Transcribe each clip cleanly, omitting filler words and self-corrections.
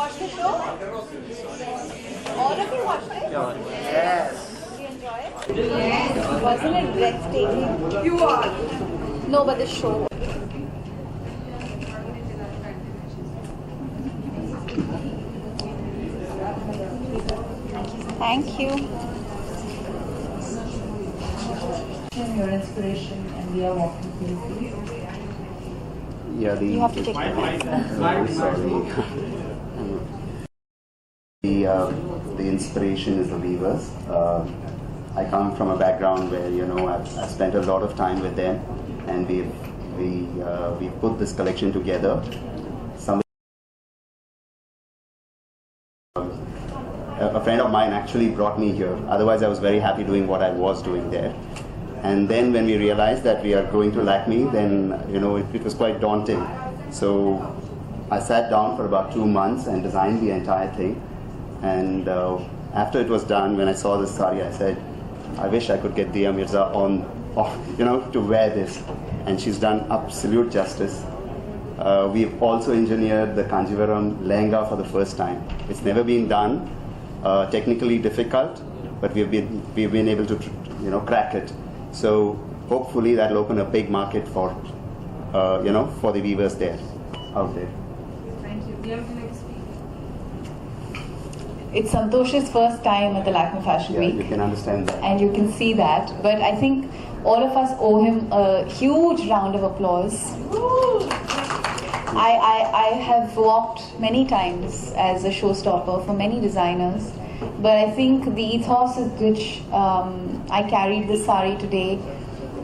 watched the show? All of you watched it? Yes. Did you enjoy it? Yes. Wasn't it breathtaking? You are. No, but the show. Thank you. Your inspiration, and we are walking through. Yeah, You have to take the mic. Sorry. The inspiration is the weavers. I come from a background where I've spent a lot of time with them, and we've put this collection together. A friend of mine actually brought me here. Otherwise, I was very happy doing what I was doing there. And then when we realized that we are going to Lakme, then it was quite daunting. So I sat down for about 2 months and designed the entire thing. And after it was done, when I saw this sari, I said, I wish I could get Diya Mirza to wear this. And she's done absolute justice. We've also engineered the Kanjivaram lehenga for the first time. It's never been done. Technically difficult, but we've been able to crack it. So hopefully that'll open a big market for for the weavers out there. Thank you. It's Santosh's first time at the Lakme Fashion Week. You can understand that. And you can see that. But I think all of us owe him a huge round of applause. I have walked many times as a showstopper for many designers, but I think the ethos with which I carried this sari today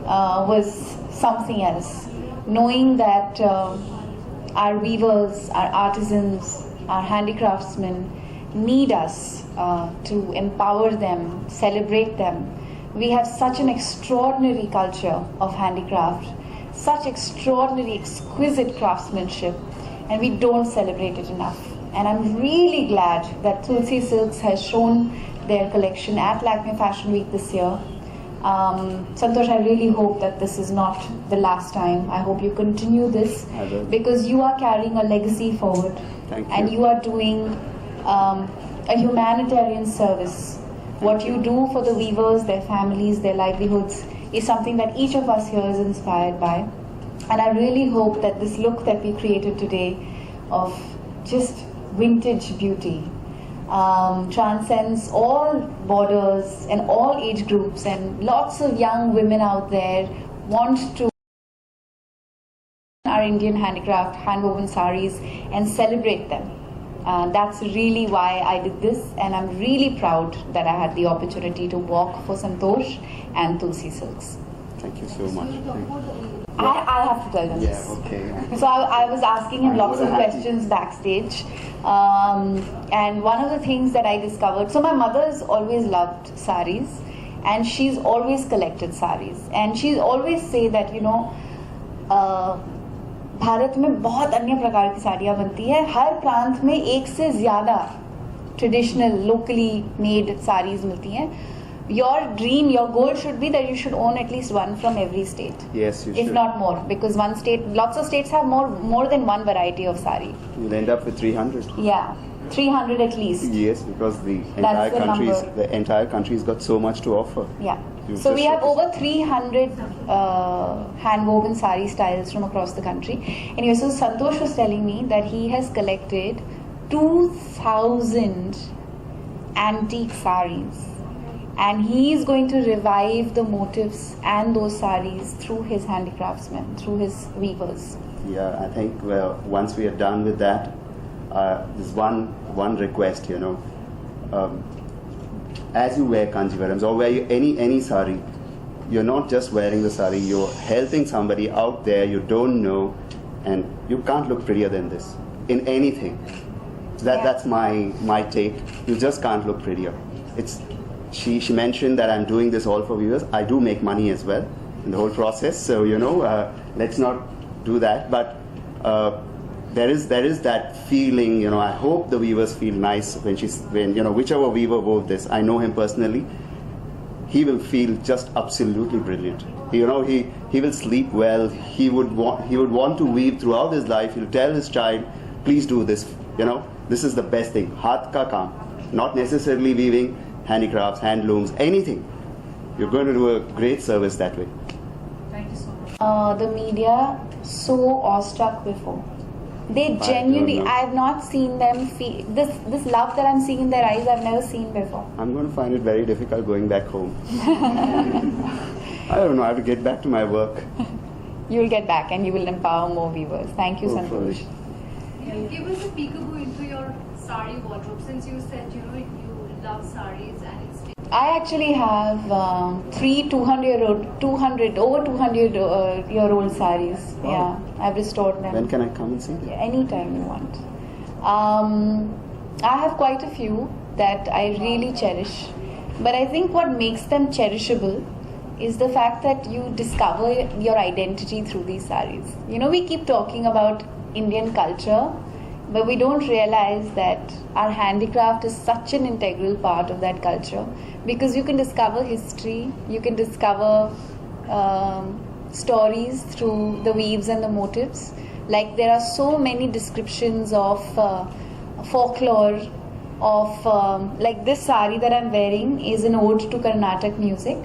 was something else. Knowing that our weavers, our artisans, our handicraftsmen need us to empower them, celebrate them. We have such an extraordinary culture of handicraft, such extraordinary, exquisite craftsmanship, and we don't celebrate it enough. And I'm really glad that Tulsi Silks has shown their collection at Lakme Fashion Week this year. Santosh, I really hope that this is not the last time. I hope you continue this because you are carrying a legacy forward. Thank you. And you are doing a humanitarian service. What you do for the weavers, their families, their livelihoods is something that each of us here is inspired by. And I really hope that this look that we created today of just vintage beauty transcends all borders and all age groups, and lots of young women out there want to our Indian handicraft, handwoven saris and celebrate them. That's really why I did this, and I'm really proud that I had the opportunity to walk for Santosh and Tulsi Silks. Thank you so much. I have to tell them this. Yeah, okay. So I was asking him lots of questions backstage, and one of the things that I discovered, so my mother's always loved saris, and she's always collected saris, and she's always say that Bharat में बहुत अन्य प्रकार की साड़ियाँ बनती है, हर प्रांत में एक से ज़्यादा ट्रेडिशनल लोकली मेड साड़ीज मिलती हैं. Your dream, your goal should be that you should own at least one from every state. Yes, you should. If not more, because lots of states have more than one variety of sari. You'll end up with 300. Yeah, 300 at least. Yes, because the entire country's got so much to offer. Yeah. So we have over 300 hand-woven sari styles from across the country. Anyway, so Santosh was telling me that he has collected 2,000 antique saris, and he is going to revive the motifs and those saris through his handicraftsmen, through his weavers. Yeah, I think once we are done with that, there's one request, as you wear kanjivarams or wear any sari, you're not just wearing the sari, you're helping somebody out there you don't know, and you can't look prettier than this in anything. That's my take. You just can't look prettier. She mentioned that I'm doing this all for viewers. I do make money as well in the whole process, so let's not do that. But there is that feeling. I hope the weavers feel nice when whichever weaver wove this. I know him personally. He will feel just absolutely brilliant. He will sleep well. He would want to weave throughout his life. He'll tell his child, please do this You know, this is the best thing. Haath ka kaam. Not necessarily weaving, handicrafts, handlooms, anything. You're going to do a great service that way. Thank you so much. The media so awestruck before. They genuinely, I have not seen them feel this love that I'm seeing in their eyes. I've never seen before. I'm going to find it very difficult going back home. I don't know. I have to get back to my work. You'll get back and you will empower more viewers. Thank you, Hopefully. Santosh. Give us a peekaboo into your sari wardrobe, since you said you love saris and it's. I actually have three 200-year-old saris. Wow. Yeah, I've restored them. When can I come and see them? Yeah, anytime you want. I have quite a few that I really cherish. But I think what makes them cherishable is the fact that you discover your identity through these saris. You know, we keep talking about Indian culture, but we don't realize that our handicraft is such an integral part of that culture, because you can discover history, you can discover stories through the weaves and the motifs. Like there are so many descriptions of folklore, of like this sari that I'm wearing is an ode to Carnatic music.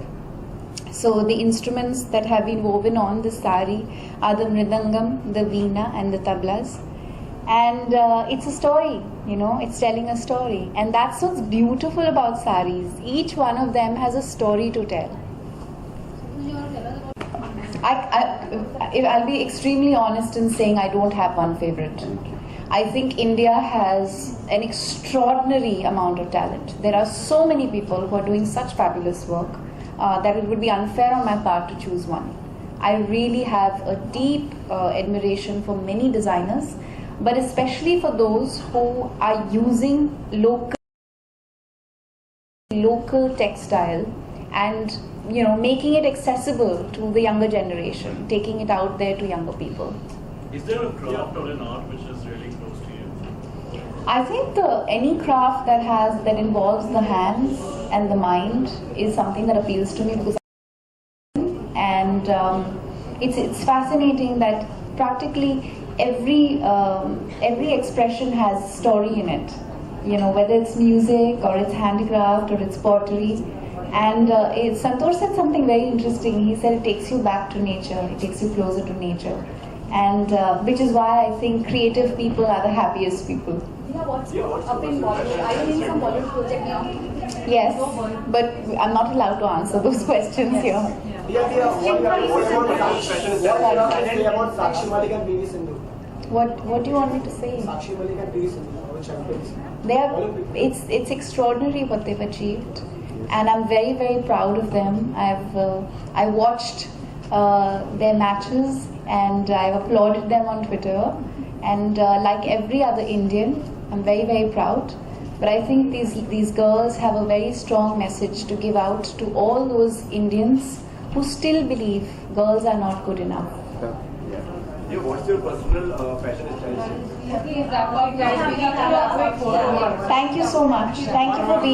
So the instruments that have been woven on this sari are the mridangam, the veena and the tablas. And it's a story, you know, it's telling a story. And that's what's beautiful about saris. Each one of them has a story to tell. I'll be extremely honest in saying I don't have one favorite. I think India has an extraordinary amount of talent. There are so many people who are doing such fabulous work that it would be unfair on my part to choose one. I really have a deep admiration for many designers, but especially for those who are using local textile and, you know, making it accessible to the younger generation, taking it out there to younger people. Is there a craft or an art which is really close to you? I think any craft that involves the hands and the mind is something that appeals to me, because it's fascinating that practically every expression has story in it. You know, whether it's music or it's handicraft or it's pottery. And Santosh said something very interesting. He said it takes you back to nature, it takes you closer to nature. And which is why I think creative people are the happiest people. Yeah, what's up in Bollywood? Are you in some Bollywood project now? Yes, but I'm not allowed to answer those questions here. What do you about Sakshi Malik and PV Sindhu? What do you want me to say? Sakshi Malik and PV Sindhu, our champions. It's extraordinary what they've achieved, and I'm very, very proud of them. I watched their matches and I've applauded them on Twitter, and like every other Indian, I'm very, very proud. But I think these girls have a very strong message to give out to all those Indians who still believe girls are not good enough. Yeah, what's your personal fashion style? Thank you so much. Thank you for being